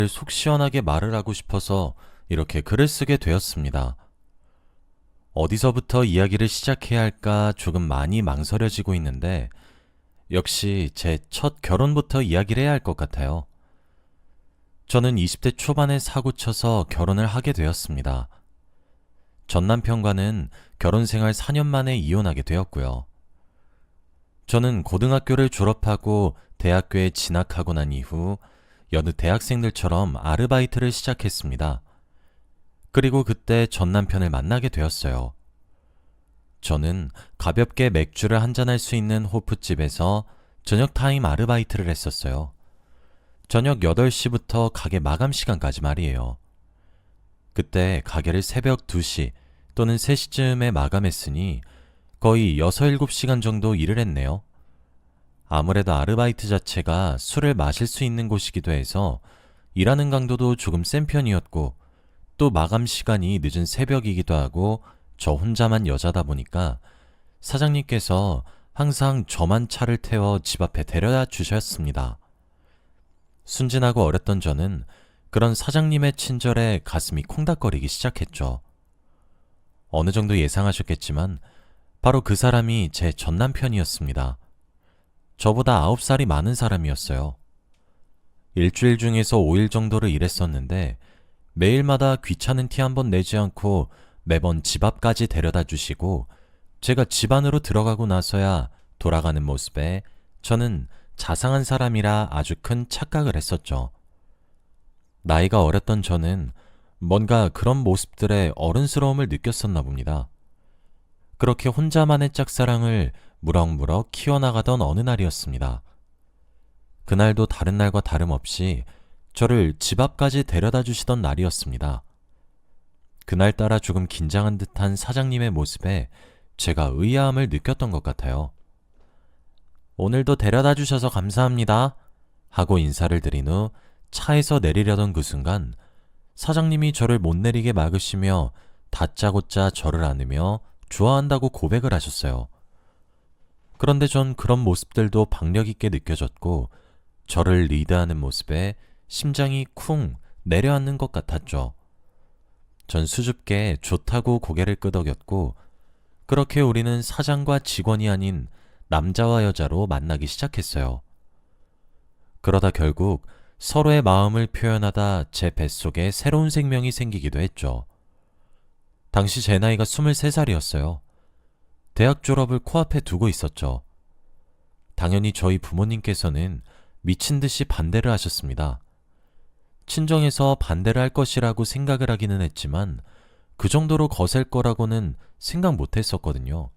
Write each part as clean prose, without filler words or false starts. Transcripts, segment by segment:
속 시원하게 말을 하고 싶어서 이렇게 글을 쓰게 되었습니다. 어디서부터 이야기를 시작해야 할까 조금 많이 망설여지고 있는데 역시 제 첫 결혼부터 이야기를 해야 할 것 같아요. 저는 20대 초반에 사고 쳐서 결혼을 하게 되었습니다. 전 남편과는 결혼 생활 4년 만에 이혼하게 되었고요. 저는 고등학교를 졸업하고 대학교에 진학하고 난 이후 여느 대학생들처럼 아르바이트를 시작했습니다. 그리고 그때 전 남편을 만나게 되었어요. 저는 가볍게 맥주를 한잔할 수 있는 호프집에서 저녁 타임 아르바이트를 했었어요. 저녁 8시부터 가게 마감 시간까지 말이에요. 그때 가게를 새벽 2시 또는 3시쯤에 마감했으니 거의 6, 7시간 정도 일을 했네요. 아무래도 아르바이트 자체가 술을 마실 수 있는 곳이기도 해서 일하는 강도도 조금 센 편이었고 또 마감 시간이 늦은 새벽이기도 하고 저 혼자만 여자다 보니까 사장님께서 항상 저만 차를 태워 집 앞에 데려다 주셨습니다. 순진하고 어렸던 저는 그런 사장님의 친절에 가슴이 콩닥거리기 시작했죠. 어느 정도 예상하셨겠지만 바로 그 사람이 제 전 남편이었습니다. 저보다 9살이 많은 사람이었어요. 일주일 중에서 5일 정도를 일했었는데 매일마다 귀찮은 티 한 번 내지 않고 매번 집 앞까지 데려다 주시고 제가 집 안으로 들어가고 나서야 돌아가는 모습에 저는 자상한 사람이라 아주 큰 착각을 했었죠. 나이가 어렸던 저는 뭔가 그런 모습들에 어른스러움을 느꼈었나 봅니다. 그렇게 혼자만의 짝사랑을 무럭무럭 키워나가던 어느 날이었습니다. 그날도 다른 날과 다름없이 저를 집 앞까지 데려다 주시던 날이었습니다. 그날따라 조금 긴장한 듯한 사장님의 모습에 제가 의아함을 느꼈던 것 같아요. 오늘도 데려다 주셔서 감사합니다 하고 인사를 드린 후 차에서 내리려던 그 순간 사장님이 저를 못 내리게 막으시며 다짜고짜 저를 안으며 좋아한다고 고백을 하셨어요. 그런데 전 그런 모습들도 박력 있게 느껴졌고 저를 리드하는 모습에 심장이 쿵 내려앉는 것 같았죠. 전 수줍게 좋다고 고개를 끄덕였고 그렇게 우리는 사장과 직원이 아닌 남자와 여자로 만나기 시작했어요. 그러다 결국 서로의 마음을 표현하다 제 뱃속에 새로운 생명이 생기기도 했죠. 당시 제 나이가 23살이었어요. 대학 졸업을 코앞에 두고 있었죠. 당연히 저희 부모님께서는 미친 듯이 반대를 하셨습니다. 친정에서 반대를 할 것이라고 생각을 하기는 했지만 그 정도로 거셀 거라고는 생각 못 했었거든요.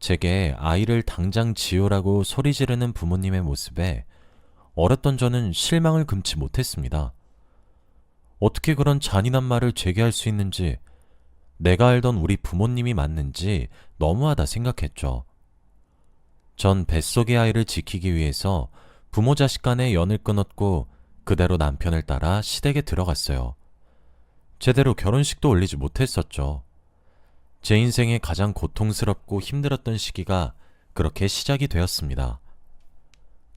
제게 아이를 당장 지우라고 소리 지르는 부모님의 모습에 어렸던 저는 실망을 금치 못했습니다. 어떻게 그런 잔인한 말을 제게 할 수 있는지, 내가 알던 우리 부모님이 맞는지 너무하다 생각했죠. 전 뱃속의 아이를 지키기 위해서 부모 자식 간의 연을 끊었고 그대로 남편을 따라 시댁에 들어갔어요. 제대로 결혼식도 올리지 못했었죠. 제 인생에 가장 고통스럽고 힘들었던 시기가 그렇게 시작이 되었습니다.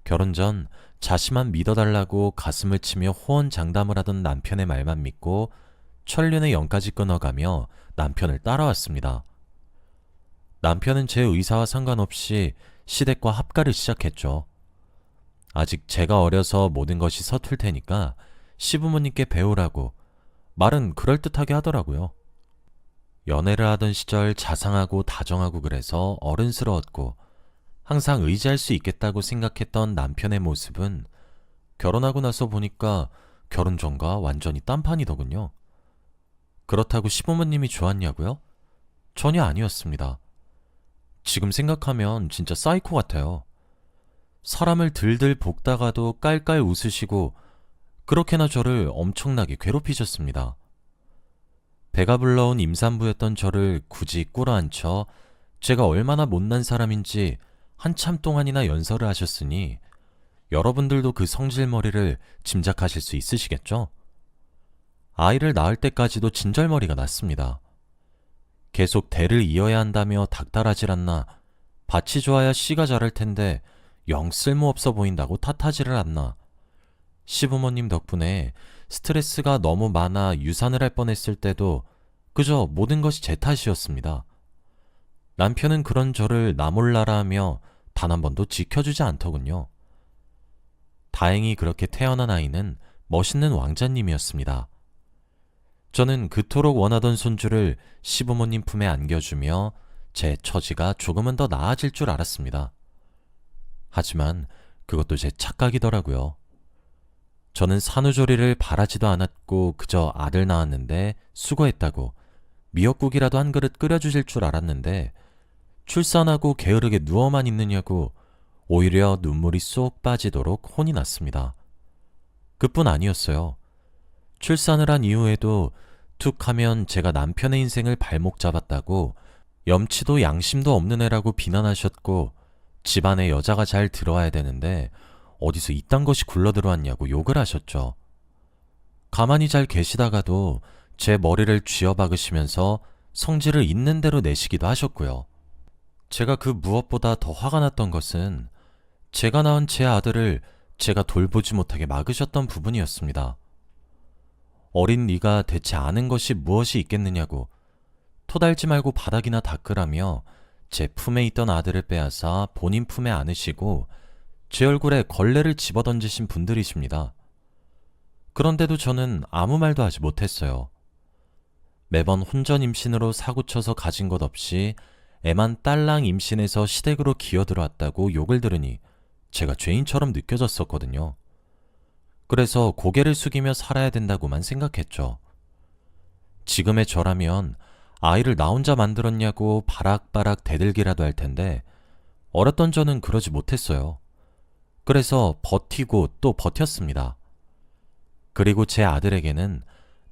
결혼 전 자신만 믿어달라고 가슴을 치며 호언장담을 하던 남편의 말만 믿고 천륜의 연까지 끊어가며 남편을 따라왔습니다. 남편은 제 의사와 상관없이 시댁과 합가를 시작했죠. 아직 제가 어려서 모든 것이 서툴 테니까 시부모님께 배우라고 말은 그럴듯하게 하더라고요. 연애를 하던 시절 자상하고 다정하고 그래서 어른스러웠고 항상 의지할 수 있겠다고 생각했던 남편의 모습은 결혼하고 나서 보니까 결혼 전과 완전히 딴판이더군요. 그렇다고 시부모님이 좋았냐고요? 전혀 아니었습니다. 지금 생각하면 진짜 사이코 같아요. 사람을 들들 볶다가도 깔깔 웃으시고 그렇게나 저를 엄청나게 괴롭히셨습니다. 배가 불러온 임산부였던 저를 굳이 꿇어앉혀 제가 얼마나 못난 사람인지 한참 동안이나 연설을 하셨으니 여러분들도 그 성질머리를 짐작하실 수 있으시겠죠? 아이를 낳을 때까지도 진절머리가 났습니다. 계속 대를 이어야 한다며 닥달하질 않나, 밭이 좋아야 씨가 자랄 텐데 영 쓸모없어 보인다고 탓하지를 않나, 시부모님 덕분에 스트레스가 너무 많아 유산을 할 뻔했을 때도 그저 모든 것이 제 탓이었습니다. 남편은 그런 저를 나 몰라라 하며 단 한 번도 지켜주지 않더군요. 다행히 그렇게 태어난 아이는 멋있는 왕자님이었습니다. 저는 그토록 원하던 손주를 시부모님 품에 안겨주며 제 처지가 조금은 더 나아질 줄 알았습니다. 하지만 그것도 제 착각이더라고요. 저는 산후조리를 바라지도 않았고 그저 아들 낳았는데 수고했다고 미역국이라도 한 그릇 끓여주실 줄 알았는데 출산하고 게으르게 누워만 있느냐고 오히려 눈물이 쏙 빠지도록 혼이 났습니다. 그뿐 아니었어요. 출산을 한 이후에도 툭 하면 제가 남편의 인생을 발목 잡았다고 염치도 양심도 없는 애라고 비난하셨고 집안에 여자가 잘 들어와야 되는데 어디서 이딴 것이 굴러들어왔냐고 욕을 하셨죠. 가만히 잘 계시다가도 제 머리를 쥐어박으시면서 성질을 있는 대로 내시기도 하셨고요. 제가 그 무엇보다 더 화가 났던 것은 제가 낳은 제 아들을 제가 돌보지 못하게 막으셨던 부분이었습니다. 어린 네가 대체 아는 것이 무엇이 있겠느냐고 토달지 말고 바닥이나 닦으라며 제 품에 있던 아들을 빼앗아 본인 품에 안으시고 제 얼굴에 걸레를 집어던지신 분들이십니다. 그런데도 저는 아무 말도 하지 못했어요. 매번 혼전 임신으로 사고쳐서 가진 것 없이 애만 딸랑 임신해서 시댁으로 기어들어왔다고 욕을 들으니 제가 죄인처럼 느껴졌었거든요. 그래서 고개를 숙이며 살아야 된다고만 생각했죠. 지금의 저라면 아이를 나 혼자 만들었냐고 바락바락 대들기라도 할 텐데 어렸던 저는 그러지 못했어요. 그래서 버티고 또 버텼습니다. 그리고 제 아들에게는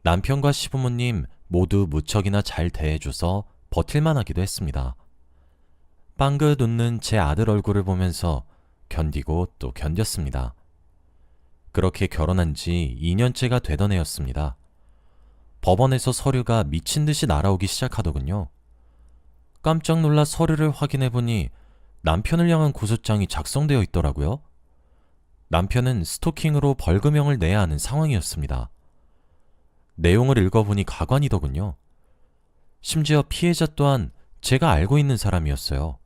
남편과 시부모님 모두 무척이나 잘 대해줘서 버틸만 하기도 했습니다. 빵긋 웃는 제 아들 얼굴을 보면서 견디고 또 견뎠습니다. 그렇게 결혼한 지 2년째가 되던 해였습니다. 법원에서 서류가 미친 듯이 날아오기 시작하더군요. 깜짝 놀라 서류를 확인해보니 남편을 향한 고소장이 작성되어 있더라고요. 남편은 스토킹으로 벌금형을 내야 하는 상황이었습니다. 내용을 읽어보니 가관이더군요. 심지어 피해자 또한 제가 알고 있는 사람이었어요.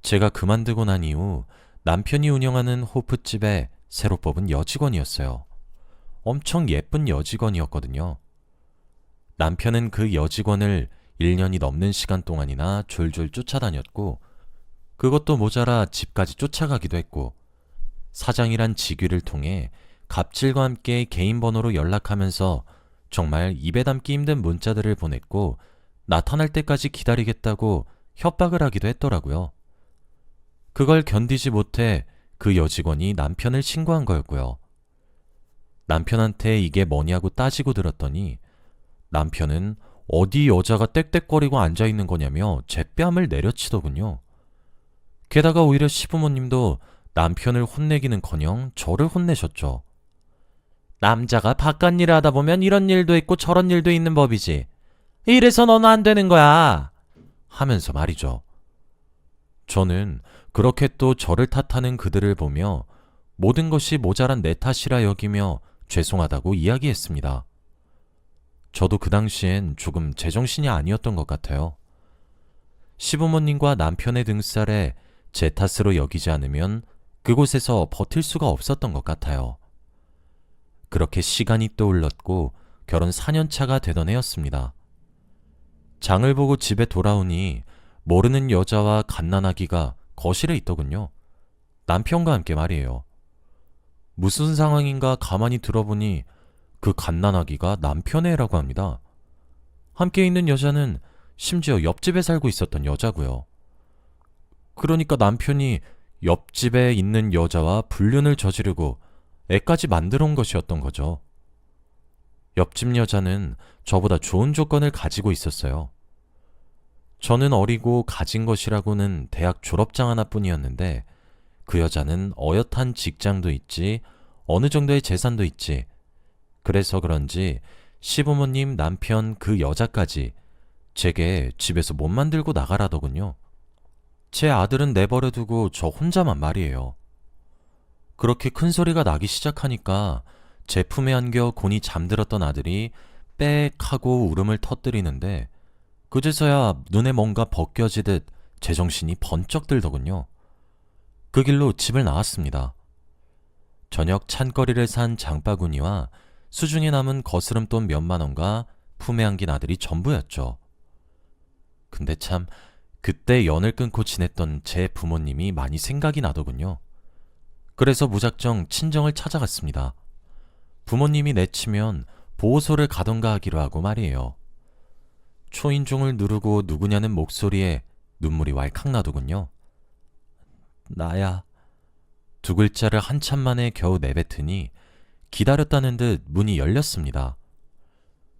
제가 그만두고 난 이후 남편이 운영하는 호프집에 새로 뽑은 여직원이었어요. 엄청 예쁜 여직원이었거든요. 남편은 그 여직원을 1년이 넘는 시간 동안이나 졸졸 쫓아다녔고 그것도 모자라 집까지 쫓아가기도 했고 사장이란 직위를 통해 갑질과 함께 개인 번호로 연락하면서 정말 입에 담기 힘든 문자들을 보냈고 나타날 때까지 기다리겠다고 협박을 하기도 했더라고요. 그걸 견디지 못해 그 여직원이 남편을 신고한 거였고요. 남편한테 이게 뭐냐고 따지고 들었더니 남편은 어디 여자가 떽떽거리고 앉아있는 거냐며 제 뺨을 내려치더군요. 게다가 오히려 시부모님도 남편을 혼내기는커녕 저를 혼내셨죠. 남자가 바깥 일을 하다 보면 이런 일도 있고 저런 일도 있는 법이지. 이래서 너는 안 되는 거야. 하면서 말이죠. 저는 그렇게 또 저를 탓하는 그들을 보며 모든 것이 모자란 내 탓이라 여기며 죄송하다고 이야기했습니다. 저도 그 당시엔 조금 제정신이 아니었던 것 같아요. 시부모님과 남편의 등살에 제 탓으로 여기지 않으면 그곳에서 버틸 수가 없었던 것 같아요. 그렇게 시간이 또 흘렀고 결혼 4년차가 되던 해였습니다. 장을 보고 집에 돌아오니 모르는 여자와 갓난아기가 거실에 있더군요. 남편과 함께 말이에요. 무슨 상황인가 가만히 들어보니 그 갓난아기가 남편의 애라고 합니다. 함께 있는 여자는 심지어 옆집에 살고 있었던 여자고요. 그러니까 남편이 옆집에 있는 여자와 불륜을 저지르고 애까지 만들어 온 것이었던 거죠. 옆집 여자는 저보다 좋은 조건을 가지고 있었어요. 저는 어리고 가진 것이라고는 대학 졸업장 하나뿐이었는데 그 여자는 어엿한 직장도 있지 어느 정도의 재산도 있지. 그래서 그런지 시부모님 남편 그 여자까지 제게 집에서 못 만들고 나가라더군요. 제 아들은 내버려두고 저 혼자만 말이에요. 그렇게 큰 소리가 나기 시작하니까 제 품에 안겨 곤히 잠들었던 아들이 빽 하고 울음을 터뜨리는데 그제서야 눈에 뭔가 벗겨지듯 제정신이 번쩍 들더군요. 그 길로 집을 나왔습니다. 저녁 찬거리를 산 장바구니와 수중에 남은 거스름돈 몇만 원과 품에 안긴 아들이 전부였죠. 근데 참 그때 연을 끊고 지냈던 제 부모님이 많이 생각이 나더군요. 그래서 무작정 친정을 찾아갔습니다. 부모님이 내치면 보호소를 가던가 하기로 하고 말이에요. 초인종을 누르고 누구냐는 목소리에 눈물이 왈칵 나더군요. 나야. 두 글자를 한참 만에 겨우 내뱉으니 기다렸다는 듯 문이 열렸습니다.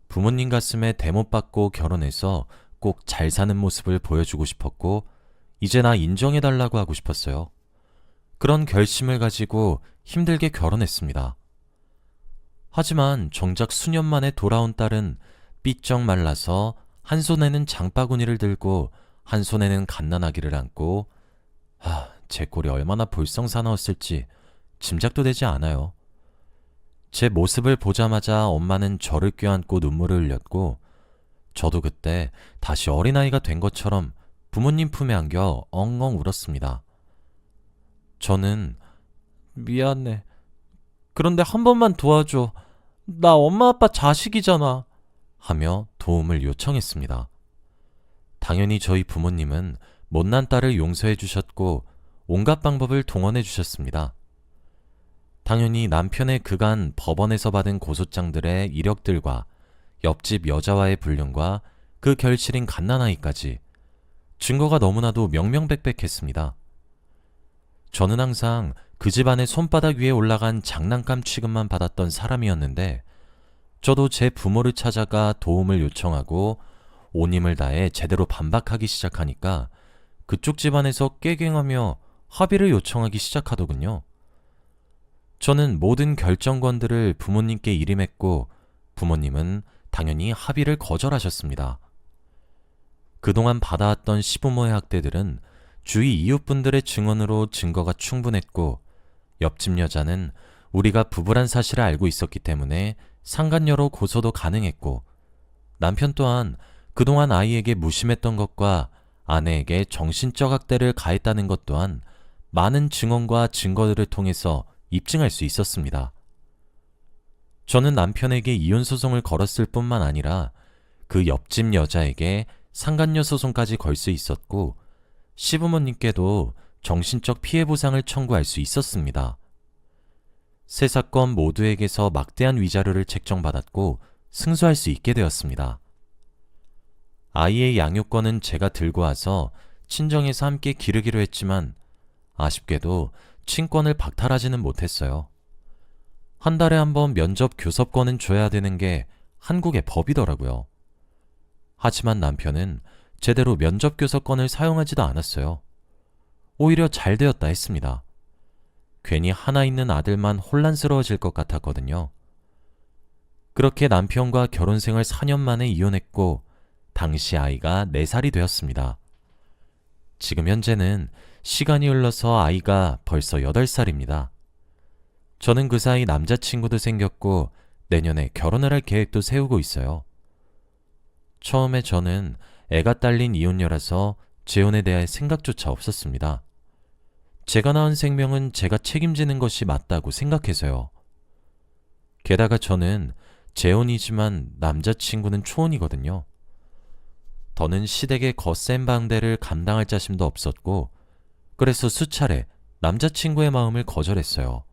부모님 가슴에 대못 받고 결혼해서 꼭 잘 사는 모습을 보여주고 싶었고 이제 나 인정해달라고 하고 싶었어요. 그런 결심을 가지고 힘들게 결혼했습니다. 하지만 정작 수년 만에 돌아온 딸은 삐쩍 말라서 한 손에는 장바구니를 들고 한 손에는 갓난아기를 안고 제 꼴이 얼마나 볼썽사나웠을지 짐작도 되지 않아요. 제 모습을 보자마자 엄마는 저를 껴안고 눈물을 흘렸고 저도 그때 다시 어린아이가 된 것처럼 부모님 품에 안겨 엉엉 울었습니다. 저는 미안해. 그런데 한 번만 도와줘. 나 엄마 아빠 자식이잖아. 하며 도움을 요청했습니다. 당연히 저희 부모님은 못난 딸을 용서해 주셨고 온갖 방법을 동원해 주셨습니다. 당연히 남편의 그간 법원에서 받은 고소장들의 이력들과 옆집 여자와의 불륜과 그 결실인 갓난아이까지 증거가 너무나도 명명백백했습니다. 저는 항상 그 집안의 손바닥 위에 올라간 장난감 취급만 받았던 사람이었는데 저도 제 부모를 찾아가 도움을 요청하고 온 힘을 다해 제대로 반박하기 시작하니까 그쪽 집안에서 꾀갱하며 합의를 요청하기 시작하더군요. 저는 모든 결정권들을 부모님께 일임했고 부모님은 당연히 합의를 거절하셨습니다. 그동안 받아왔던 시부모의 학대들은 주위 이웃분들의 증언으로 증거가 충분했고 옆집 여자는 우리가 부부란 사실을 알고 있었기 때문에 상간녀로 고소도 가능했고 남편 또한 그동안 아이에게 무심했던 것과 아내에게 정신적 학대를 가했다는 것 또한 많은 증언과 증거들을 통해서 입증할 수 있었습니다. 저는 남편에게 이혼 소송을 걸었을 뿐만 아니라 그 옆집 여자에게 상간녀 소송까지 걸 수 있었고 시부모님께도 정신적 피해 보상을 청구할 수 있었습니다. 세 사건 모두에게서 막대한 위자료를 책정받았고 승소할 수 있게 되었습니다. 아이의 양육권은 제가 들고 와서 친정에서 함께 기르기로 했지만 아쉽게도 친권을 박탈하지는 못했어요. 한 달에 한 번 면접 교섭권은 줘야 되는 게 한국의 법이더라고요. 하지만 남편은 제대로 면접 교섭권을 사용하지도 않았어요. 오히려 잘 되었다 했습니다. 괜히 하나 있는 아들만 혼란스러워질 것 같았거든요. 그렇게 남편과 결혼 생활 4년 만에 이혼했고 당시 아이가 4살이 되었습니다. 지금 현재는 시간이 흘러서 아이가 벌써 8살입니다. 저는 그 사이 남자친구도 생겼고 내년에 결혼을 할 계획도 세우고 있어요. 처음에 저는 애가 딸린 이혼녀라서 재혼에 대할 생각조차 없었습니다. 제가 낳은 생명은 제가 책임지는 것이 맞다고 생각해서요. 게다가 저는 재혼이지만 남자친구는 초혼이거든요. 더는 시댁의 거센 방대를 감당할 자신도 없었고 그래서 수차례 남자친구의 마음을 거절했어요.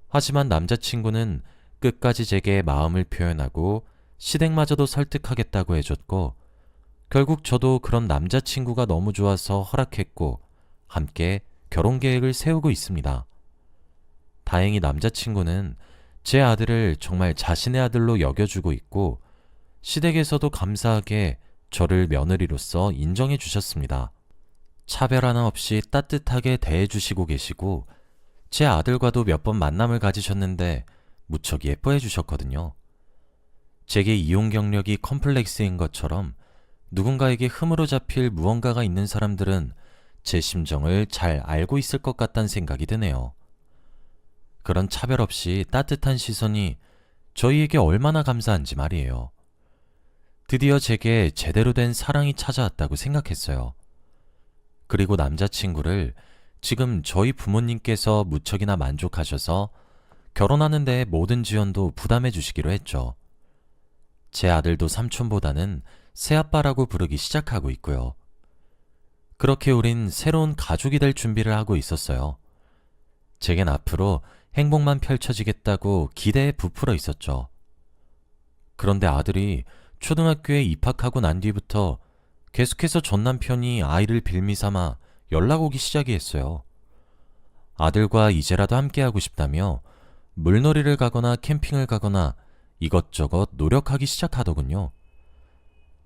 하지만 남자친구는 끝까지 제게 마음을 표현하고 시댁마저도 설득하겠다고 해줬고 결국 저도 그런 남자친구가 너무 좋아서 허락했고 함께 결혼 계획을 세우고 있습니다. 다행히 남자친구는 제 아들을 정말 자신의 아들로 여겨주고 있고 시댁에서도 감사하게 저를 며느리로서 인정해 주셨습니다. 차별 하나 없이 따뜻하게 대해주시고 계시고 제 아들과도 몇 번 만남을 가지셨는데 무척 예뻐해 주셨거든요. 제게 이혼 경력이 컴플렉스인 것처럼 누군가에게 흠으로 잡힐 무언가가 있는 사람들은 제 심정을 잘 알고 있을 것 같다는 생각이 드네요. 그런 차별 없이 따뜻한 시선이 저희에게 얼마나 감사한지 말이에요. 드디어 제게 제대로 된 사랑이 찾아왔다고 생각했어요. 그리고 남자친구를 지금 저희 부모님께서 무척이나 만족하셔서 결혼하는 데 모든 지원도 부담해 주시기로 했죠. 제 아들도 삼촌보다는 새아빠라고 부르기 시작하고 있고요. 그렇게 우린 새로운 가족이 될 준비를 하고 있었어요. 제겐 앞으로 행복만 펼쳐지겠다고 기대에 부풀어 있었죠. 그런데 아들이 초등학교에 입학하고 난 뒤부터 계속해서 전 남편이 아이를 빌미삼아 연락 오기 시작했어요. 아들과 이제라도 함께하고 싶다며 물놀이를 가거나 캠핑을 가거나 이것저것 노력하기 시작하더군요.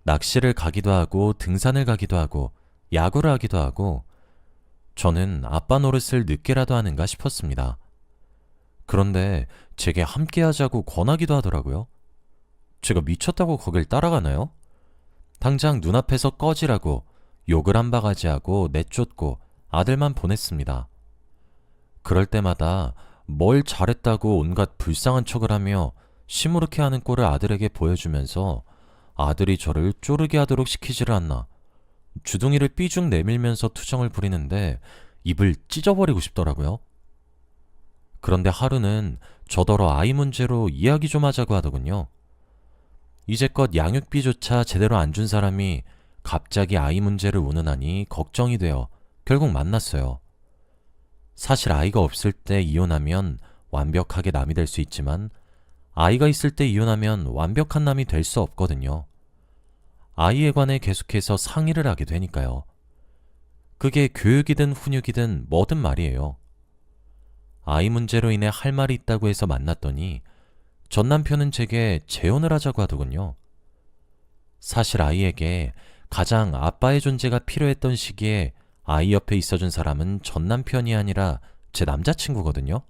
낚시를 가기도 하고 등산을 가기도 하고 야구를 하기도 하고 저는 아빠 노릇을 늦게라도 하는가 싶었습니다. 그런데 제게 함께하자고 권하기도 하더라고요. 제가 미쳤다고 거길 따라가나요? 당장 눈앞에서 꺼지라고 욕을 한 바가지 하고 내쫓고 아들만 보냈습니다. 그럴 때마다 뭘 잘했다고 온갖 불쌍한 척을 하며 시무룩해 하는 꼴을 아들에게 보여주면서 아들이 저를 쪼르게 하도록 시키지를 않나 주둥이를 삐죽 내밀면서 투정을 부리는데 입을 찢어버리고 싶더라고요. 그런데 하루는 저더러 아이 문제로 이야기 좀 하자고 하더군요. 이제껏 양육비조차 제대로 안 준 사람이 갑자기 아이 문제를 운운하니 걱정이 되어 결국 만났어요. 사실 아이가 없을 때 이혼하면 완벽하게 남이 될 수 있지만 아이가 있을 때 이혼하면 완벽한 남이 될 수 없거든요. 아이에 관해 계속해서 상의를 하게 되니까요. 그게 교육이든 훈육이든 뭐든 말이에요. 아이 문제로 인해 할 말이 있다고 해서 만났더니 전 남편은 제게 재혼을 하자고 하더군요. 사실 아이에게 가장 아빠의 존재가 필요했던 시기에 아이 옆에 있어준 사람은 전 남편이 아니라 제 남자친구거든요.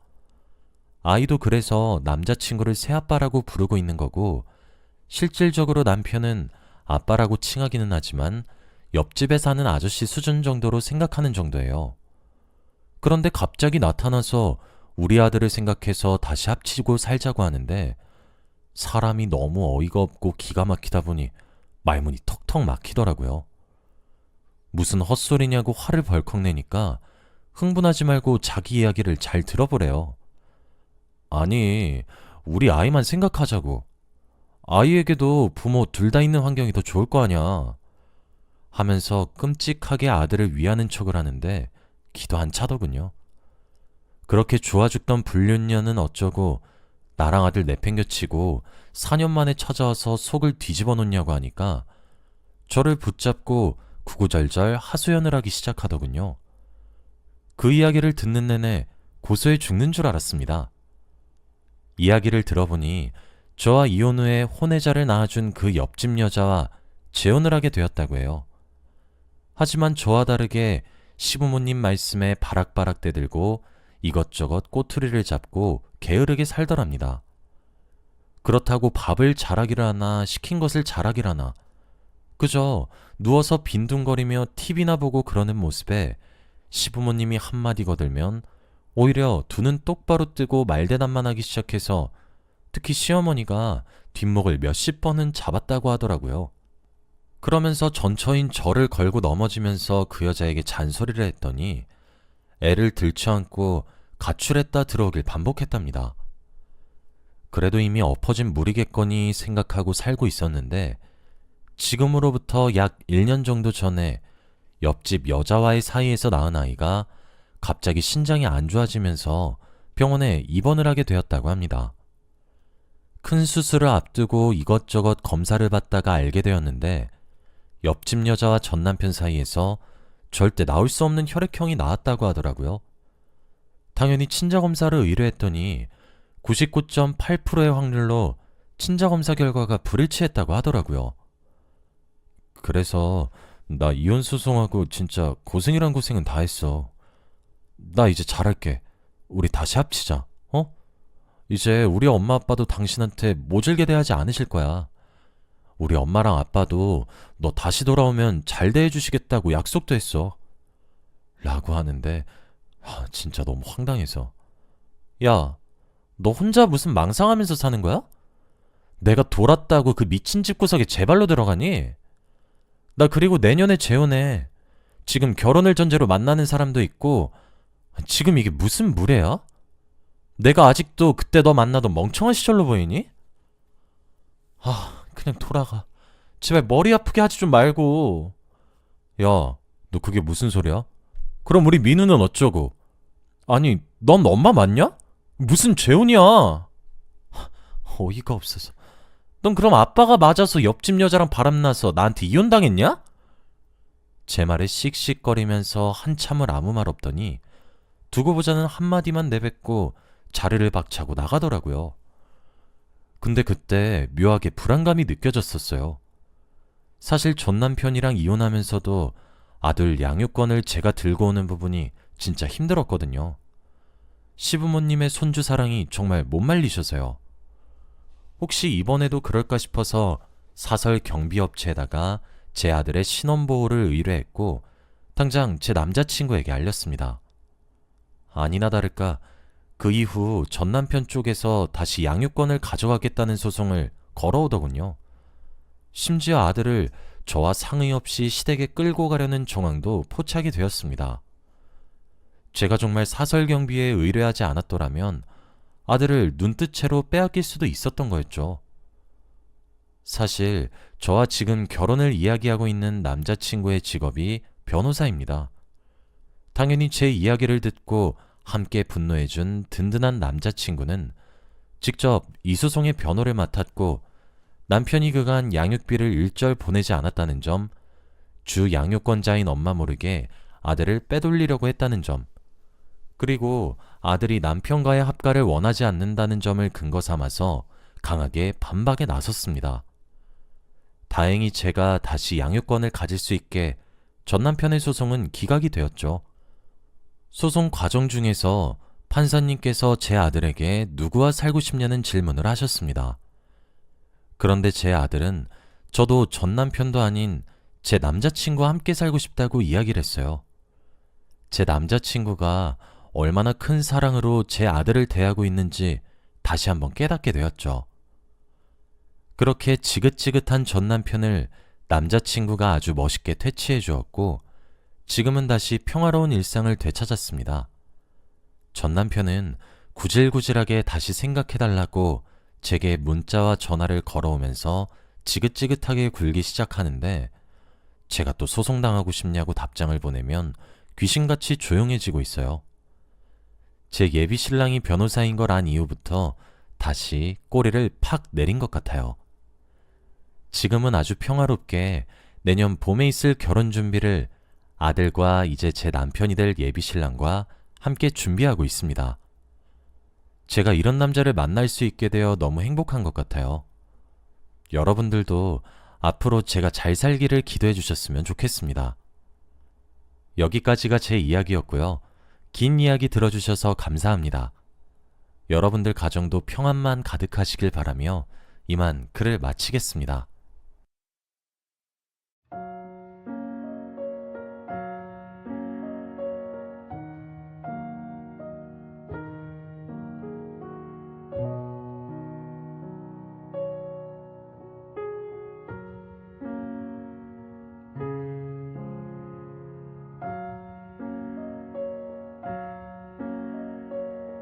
아이도 그래서 남자친구를 새아빠라고 부르고 있는 거고 실질적으로 남편은 아빠라고 칭하기는 하지만 옆집에 사는 아저씨 수준 정도로 생각하는 정도예요. 그런데 갑자기 나타나서 우리 아들을 생각해서 다시 합치고 살자고 하는데 사람이 너무 어이가 없고 기가 막히다 보니 말문이 턱턱 막히더라고요. 무슨 헛소리냐고 화를 벌컥 내니까 흥분하지 말고 자기 이야기를 잘 들어보래요. 아니, 우리 아이만 생각하자고. 아이에게도 부모 둘 다 있는 환경이 더 좋을 거 아냐. 하면서 끔찍하게 아들을 위하는 척을 하는데 기도 안 차더군요. 그렇게 좋아 죽던 불륜녀는 어쩌고 나랑 아들 내팽겨치고 4년 만에 찾아와서 속을 뒤집어 놓냐고 하니까 저를 붙잡고 구구절절 하소연을 하기 시작하더군요. 그 이야기를 듣는 내내 고소해 죽는 줄 알았습니다. 이야기를 들어보니 저와 이혼 후에 혼외자를 낳아준 그 옆집 여자와 재혼을 하게 되었다고 해요. 하지만 저와 다르게 시부모님 말씀에 바락바락 대들고 이것저것 꼬투리를 잡고 게으르게 살더랍니다. 그렇다고 밥을 잘하기를 하나 시킨 것을 잘하기를 하나 그저 누워서 빈둥거리며 TV나 보고 그러는 모습에 시부모님이 한마디 거들면 오히려 두 눈 똑바로 뜨고 말대답만 하기 시작해서 특히 시어머니가 뒷목을 몇십 번은 잡았다고 하더라고요. 그러면서 전처인 저를 걸고 넘어지면서 그 여자에게 잔소리를 했더니 애를 들쳐안고 가출했다 들어오길 반복했답니다. 그래도 이미 엎어진 물이겠거니 생각하고 살고 있었는데 지금으로부터 약 1년 정도 전에 옆집 여자와의 사이에서 낳은 아이가 갑자기 신장이 안 좋아지면서 병원에 입원을 하게 되었다고 합니다. 큰 수술을 앞두고 이것저것 검사를 받다가 알게 되었는데 옆집 여자와 전 남편 사이에서 절대 나올 수 없는 혈액형이 나왔다고 하더라고요. 당연히 친자검사를 의뢰했더니 99.8%의 확률로 친자검사 결과가 불일치했다고 하더라고요. 그래서 나 이혼 소송하고 진짜 고생이란 고생은 다 했어. 나 이제 잘할게. 우리 다시 합치자. 어? 이제 우리 엄마 아빠도 당신한테 모질게 대하지 않으실 거야. 우리 엄마랑 아빠도 너 다시 돌아오면 잘 대해주시겠다고 약속도 했어. 라고 하는데 진짜 너무 황당해서 야, 너 혼자 무슨 망상하면서 사는 거야? 내가 돌았다고 그 미친 집구석에 제 발로 들어가니? 나 그리고 내년에 재혼해. 지금 결혼을 전제로 만나는 사람도 있고, 지금 이게 무슨 무례야? 내가 아직도 그때 너 만나던 멍청한 시절로 보이니? 그냥 돌아가. 제발 머리 아프게 하지 좀 말고. 야, 너 그게 무슨 소리야? 그럼 우리 민우는 어쩌고? 아니, 넌 엄마 맞냐? 무슨 재혼이야? 어이가 없어서. 넌 그럼 아빠가 맞아서 옆집 여자랑 바람나서 나한테 이혼당했냐? 제 말에 씩씩거리면서 한참을 아무 말 없더니 두고 보자는 한마디만 내뱉고 자리를 박차고 나가더라고요. 근데 그때 묘하게 불안감이 느껴졌었어요. 사실 전 남편이랑 이혼하면서도 아들 양육권을 제가 들고 오는 부분이 진짜 힘들었거든요. 시부모님의 손주 사랑이 정말 못 말리셔서요. 혹시 이번에도 그럴까 싶어서 사설 경비업체에다가 제 아들의 신원보호를 의뢰했고 당장 제 남자친구에게 알렸습니다. 아니나 다를까 그 이후 전 남편 쪽에서 다시 양육권을 가져가겠다는 소송을 걸어오더군요. 심지어 아들을 저와 상의 없이 시댁에 끌고 가려는 정황도 포착이 되었습니다. 제가 정말 사설 경비에 의뢰하지 않았더라면 아들을 눈뜨채로 빼앗길 수도 있었던 거였죠. 사실 저와 지금 결혼을 이야기하고 있는 남자친구의 직업이 변호사입니다. 당연히 제 이야기를 듣고 함께 분노해준 든든한 남자친구는 직접 이 소송의 변호를 맡았고 남편이 그간 양육비를 일절 보내지 않았다는 점, 주 양육권자인 엄마 모르게 아들을 빼돌리려고 했다는 점, 그리고 아들이 남편과의 합가를 원하지 않는다는 점을 근거 삼아서 강하게 반박에 나섰습니다. 다행히 제가 다시 양육권을 가질 수 있게 전 남편의 소송은 기각이 되었죠. 소송 과정 중에서 판사님께서 제 아들에게 누구와 살고 싶냐는 질문을 하셨습니다. 그런데 제 아들은 저도 전 남편도 아닌 제 남자친구와 함께 살고 싶다고 이야기를 했어요. 제 남자친구가 얼마나 큰 사랑으로 제 아들을 대하고 있는지 다시 한번 깨닫게 되었죠. 그렇게 지긋지긋한 전 남편을 남자친구가 아주 멋있게 퇴치해 주었고 지금은 다시 평화로운 일상을 되찾았습니다. 전 남편은 구질구질하게 다시 생각해달라고 제게 문자와 전화를 걸어오면서 지긋지긋하게 굴기 시작하는데 제가 또 소송당하고 싶냐고 답장을 보내면 귀신같이 조용해지고 있어요. 제 예비 신랑이 변호사인 걸 안 이후부터 다시 꼬리를 팍 내린 것 같아요. 지금은 아주 평화롭게 내년 봄에 있을 결혼 준비를 아들과 이제 제 남편이 될 예비 신랑과 함께 준비하고 있습니다. 제가 이런 남자를 만날 수 있게 되어 너무 행복한 것 같아요. 여러분들도 앞으로 제가 잘 살기를 기도해 주셨으면 좋겠습니다. 여기까지가 제 이야기였고요. 긴 이야기 들어주셔서 감사합니다. 여러분들 가정도 평안만 가득하시길 바라며 이만 글을 마치겠습니다.